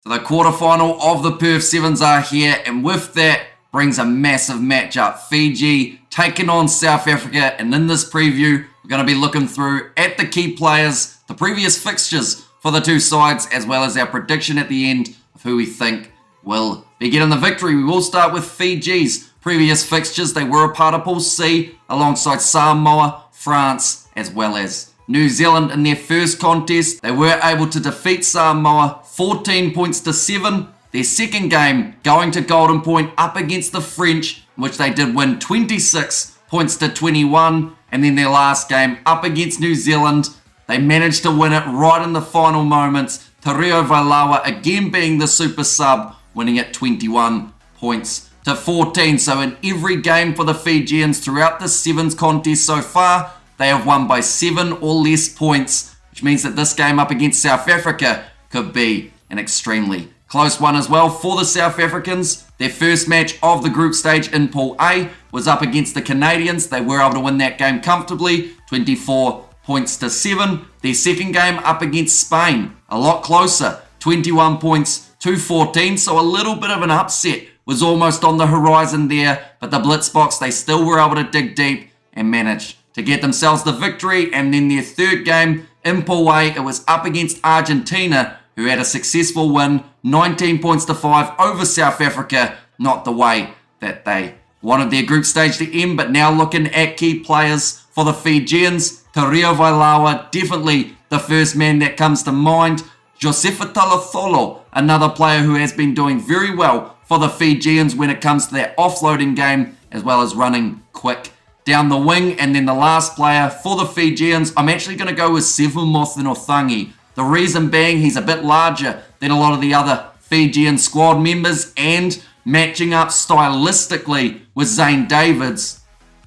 So the quarterfinal of the Perth Sevens are here, and with that brings a massive matchup. Fiji taking on South Africa, and in this preview, we're going to be looking through at the key players, the previous fixtures for the two sides, as well as our prediction at the end of who we think will be getting the victory. We will start with Fiji's previous fixtures. They were a part of Pool C alongside Samoa, France, as well as New Zealand in their first contest. They were able to defeat Samoa 14 points to 7. Their second game going to Golden Point up against the French, which they did win 26 points to 21. And then their last game up against New Zealand, they managed to win it right in the final moments. Rio Vailawa again being the super sub, winning it 21 points to 14. So in every game for the Fijians throughout the Sevens contest so far, they have won by 7 or less points, which means that this game up against South Africa could be an extremely close one as well for the South Africans. Their first match of the group stage in Pool A was up against the Canadians. They were able to win that game comfortably, 24 points to 7. Their second game up against Spain, a lot closer, 21 points to 14. So a little bit of an upset was almost on the horizon there, but the Blitzboks, they still were able to dig deep and manage to get themselves the victory. And then their third game in Pool A, it was up against Argentina, who had a successful win, 19 points to 5 over South Africa. Not the way that they wanted their group stage to end, but now looking at key players for the Fijians, Rio Vailawa, definitely the first man that comes to mind. Josefa Talatholo, another player who has been doing very well for the Fijians when it comes to their offloading game, as well as running quick down the wing. And then the last player for the Fijians, I'm actually going to go with Sevumothinothangi. The reason being, he's a bit larger than a lot of the other Fijian squad members, and matching up stylistically with Zane Davids,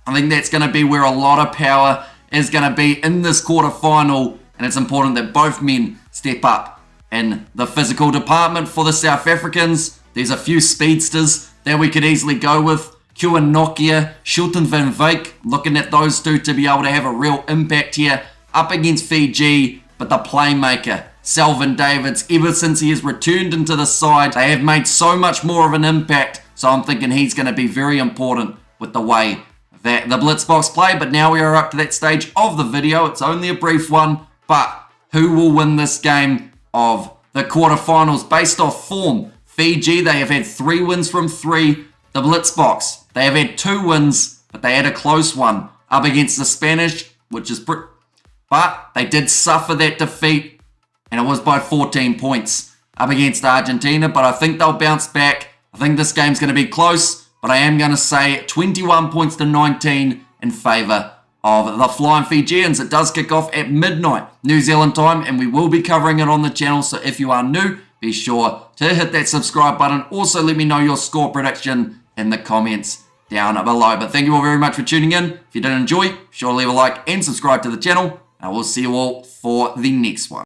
I think that's going to be where a lot of power is going to be in this quarterfinal, and it's important that both men step up in the physical department. For the South Africans, there's a few speedsters that we could easily go with. Kieran Nokia, Shilton van Wyk, looking at those two to be able to have a real impact here up against Fiji. But the playmaker, Selvin Davids, ever since he has returned into the side, they have made so much more of an impact. So I'm thinking he's going to be very important with the way that the Blitzboks play. But now we are up to that stage of the video. It's only a brief one, but who will win this game of the quarterfinals based off form? Fiji, they have had 3 wins from 3. The Blitzboks, they have had 2 wins, but they had a close one up against the Spanish, which is but they did suffer that defeat, and it was by 14 points up against Argentina. But I think they'll bounce back. I think this game's going to be close, but I am going to say 21 points to 19 in favour of the Flying Fijians. It does kick off at midnight New Zealand time, and we will be covering it on the channel. So if you are new, be sure to hit that subscribe button. Also, let me know your score prediction in the comments down below. But thank you all very much for tuning in. If you did enjoy, be sure to leave a like and subscribe to the channel. I will see you all for the next one.